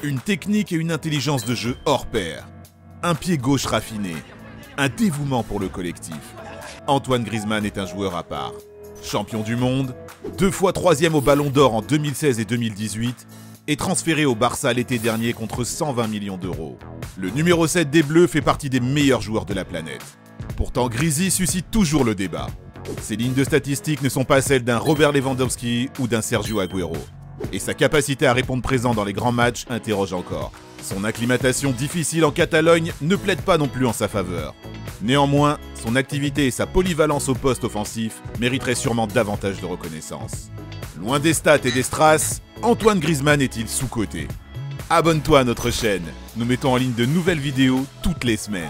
Une technique et une intelligence de jeu hors pair. Un pied gauche raffiné. Un dévouement pour le collectif. Antoine Griezmann est un joueur à part. Champion du monde, 2 fois 3e au Ballon d'Or en 2016 et 2018, et transféré au Barça l'été dernier contre 120 millions d'euros. Le numéro 7 des Bleus fait partie des meilleurs joueurs de la planète. Pourtant, Grisy suscite toujours le débat. Ses lignes de statistiques ne sont pas celles d'un Robert Lewandowski ou d'un Sergio Agüero. Et sa capacité à répondre présent dans les grands matchs interroge encore. Son acclimatation difficile en Catalogne ne plaide pas non plus en sa faveur. Néanmoins, son activité et sa polyvalence au poste offensif mériteraient sûrement davantage de reconnaissance. Loin des stats et des strass, Antoine Griezmann est-il sous-coté? Abonne-toi à notre chaîne, nous mettons en ligne de nouvelles vidéos toutes les semaines.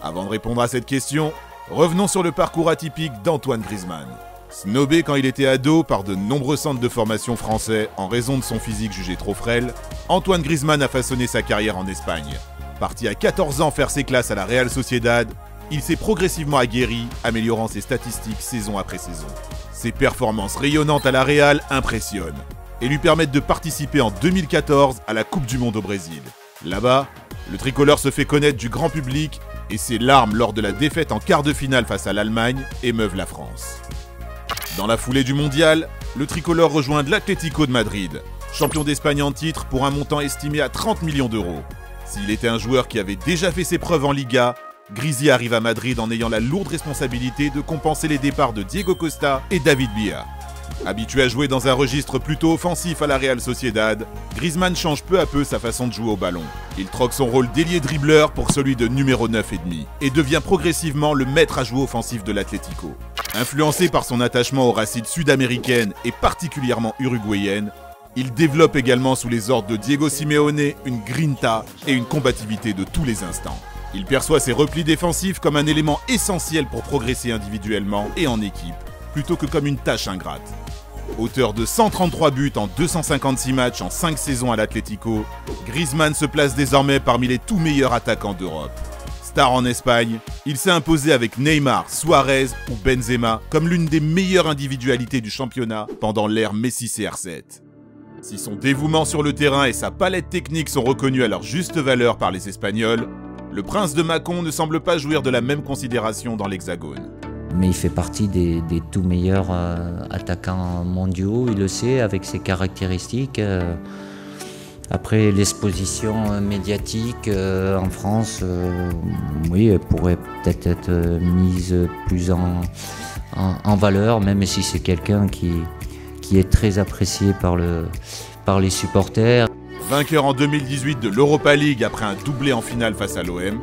Avant de répondre à cette question, revenons sur le parcours atypique d'Antoine Griezmann. Snobé quand il était ado par de nombreux centres de formation français en raison de son physique jugé trop frêle, Antoine Griezmann a façonné sa carrière en Espagne. Parti à 14 ans faire ses classes à la Real Sociedad, il s'est progressivement aguerri, améliorant ses statistiques saison après saison. Ses performances rayonnantes à la Real impressionnent et lui permettent de participer en 2014 à la Coupe du Monde au Brésil. Là-bas, le tricolore se fait connaître du grand public et ses larmes lors de la défaite en quart de finale face à l'Allemagne émeuvent la France. Dans la foulée du mondial, le tricolore rejoint l'Atlético de Madrid, champion d'Espagne en titre pour un montant estimé à 30 millions d'euros. S'il était un joueur qui avait déjà fait ses preuves en Liga, Grisy arrive à Madrid en ayant la lourde responsabilité de compenser les départs de Diego Costa et David Villa. Habitué à jouer dans un registre plutôt offensif à la Real Sociedad, Griezmann change peu à peu sa façon de jouer au ballon. Il troque son rôle d'ailier dribbleur pour celui de numéro 9,5 et devient progressivement le maître à jouer offensif de l'Atlético. Influencé par son attachement aux racines sud-américaines et particulièrement uruguayennes, il développe également sous les ordres de Diego Simeone une grinta et une combativité de tous les instants. Il perçoit ses replis défensifs comme un élément essentiel pour progresser individuellement et en équipe, plutôt que comme une tâche ingrate. Auteur de 133 buts en 256 matchs en 5 saisons à l'Atlético, Griezmann se place désormais parmi les tout meilleurs attaquants d'Europe. Star en Espagne, il s'est imposé avec Neymar, Suarez ou Benzema comme l'une des meilleures individualités du championnat pendant l'ère Messi CR7. Si son dévouement sur le terrain et sa palette technique sont reconnus à leur juste valeur par les Espagnols, le prince de Mâcon ne semble pas jouir de la même considération dans l'Hexagone. Mais il fait partie des tout meilleurs attaquants mondiaux, il le sait, avec ses caractéristiques. Après, l'exposition médiatique en France, oui, elle pourrait peut-être être mise plus en valeur, même si c'est quelqu'un qui est très apprécié par les supporters. Vainqueur en 2018 de l'Europa League après un doublé en finale face à l'OM,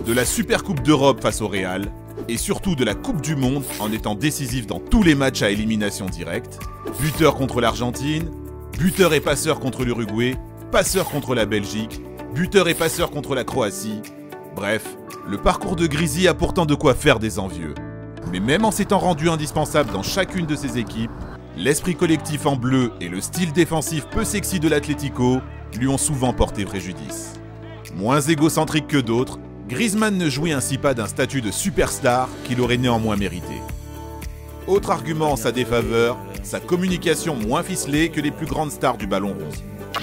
de la Supercoupe d'Europe face au Real, et surtout de la Coupe du Monde en étant décisif dans tous les matchs à élimination directe, buteur contre l'Argentine, buteur et passeur contre l'Uruguay, passeur contre la Belgique, buteur et passeur contre la Croatie. Bref, le parcours de Grisy a pourtant de quoi faire des envieux. Mais même en s'étant rendu indispensable dans chacune de ses équipes, l'esprit collectif en bleu et le style défensif peu sexy de l'Atlético lui ont souvent porté préjudice. Moins égocentrique que d'autres, Griezmann ne jouit ainsi pas d'un statut de superstar qu'il aurait néanmoins mérité. Autre argument en sa défaveur, sa communication moins ficelée que les plus grandes stars du ballon rond.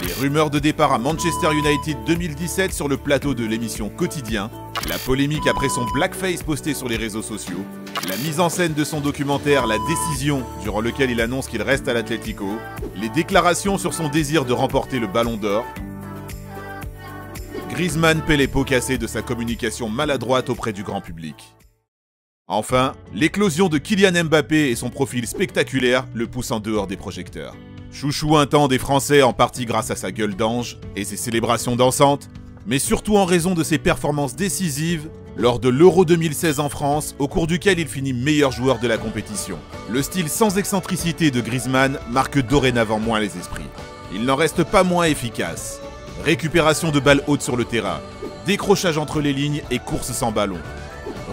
Les rumeurs de départ à Manchester United 2017 sur le plateau de l'émission Quotidien, la polémique après son blackface posté sur les réseaux sociaux, la mise en scène de son documentaire La Décision, durant lequel il annonce qu'il reste à l'Atlético, les déclarations sur son désir de remporter le Ballon d'Or. Griezmann paie les pots cassés de sa communication maladroite auprès du grand public. Enfin, l'éclosion de Kylian Mbappé et son profil spectaculaire le poussent en dehors des projecteurs. Chouchou un temps des Français en partie grâce à sa gueule d'ange et ses célébrations dansantes, mais surtout en raison de ses performances décisives lors de l'Euro 2016 en France, au cours duquel il finit meilleur joueur de la compétition. Le style sans excentricité de Griezmann marque dorénavant moins les esprits. Il n'en reste pas moins efficace. Récupération de balles hautes sur le terrain, décrochage entre les lignes et course sans ballon.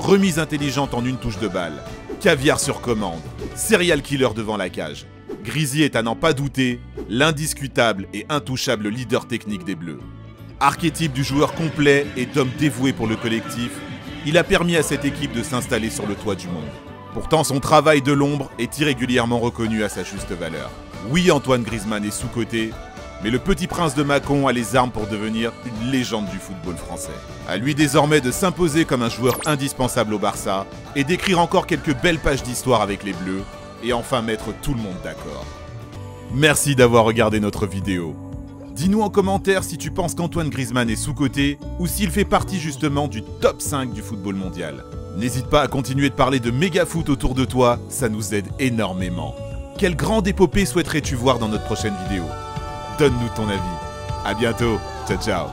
Remise intelligente en une touche de balle, caviar sur commande, serial killer devant la cage. Grisy est à n'en pas douter, l'indiscutable et intouchable leader technique des Bleus. Archétype du joueur complet et d'homme dévoué pour le collectif, il a permis à cette équipe de s'installer sur le toit du monde. Pourtant, son travail de l'ombre est irrégulièrement reconnu à sa juste valeur. Oui, Antoine Griezmann est sous-coté, Mais le petit prince de Mâcon a les armes pour devenir une légende du football français. À lui désormais de s'imposer comme un joueur indispensable au Barça et d'écrire encore quelques belles pages d'histoire avec les Bleus et enfin mettre tout le monde d'accord. Merci d'avoir regardé notre vidéo. Dis-nous en commentaire si tu penses qu'Antoine Griezmann est sous-coté ou s'il fait partie justement du top 5 du football mondial. N'hésite pas à continuer de parler de méga foot autour de toi, ça nous aide énormément. Quelle grande épopée souhaiterais-tu voir dans notre prochaine vidéo? Donne-nous ton avis. À bientôt. Ciao, ciao.